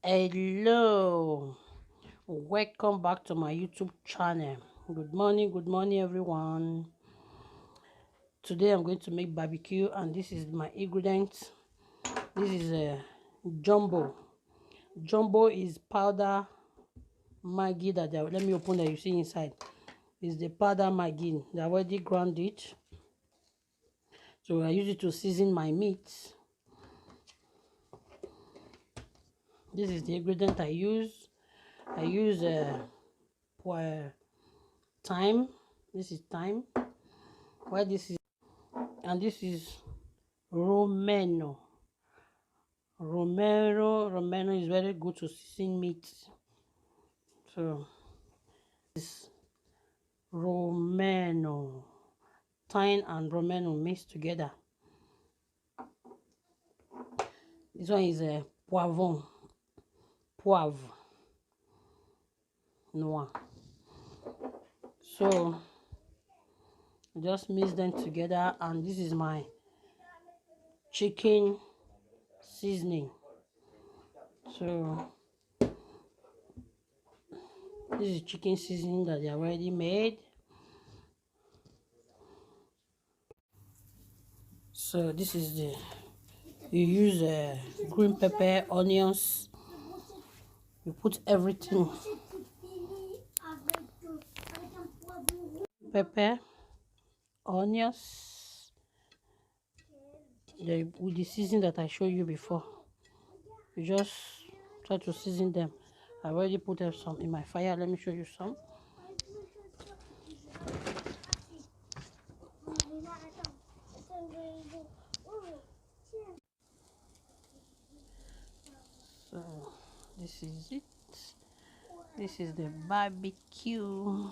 Hello, welcome back to my YouTube channel. Good morning everyone. Today I'm going to make barbecue and this is my ingredients. This is a jumbo. Jumbo is powder Maggi that let me open that you see inside. Is the powder Maggi. They already ground it, so I use it to season my meat. This is the ingredient I use. I use thyme. This is thyme. Why this is, and this is romero. Romero is very good to season meat. So this romero, thyme and romero mixed together. This one is a poivron, poivre noir. So just mix them together, and this is my chicken seasoning. So this is chicken seasoning that they already made. So this is the, you use green pepper, onions, you put everything, pepper, onions, with the seasoning that I showed you before. You just try to season them. I already put some in my fire. Let me show you some. So this is it. This is the barbecue.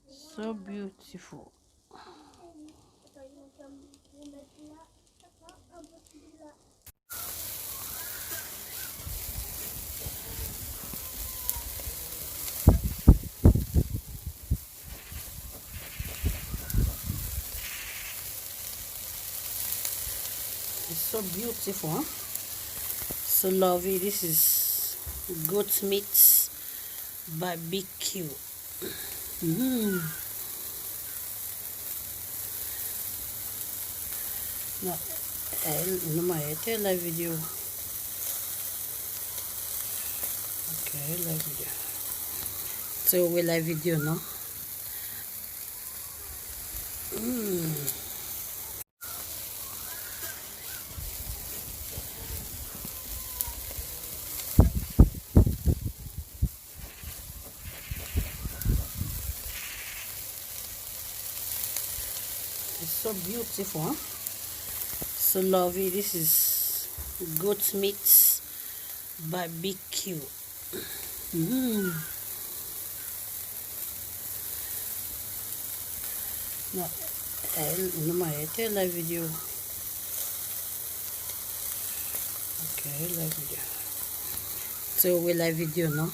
So beautiful. It's so beautiful, huh? So lovely. This is goat meat barbecue. No, my tell live video. Okay, live video. So we live video, no? It's so beautiful, huh? So lovely. This is goat meat barbecue. No, my tell live video. Okay, live video. So we live video, no?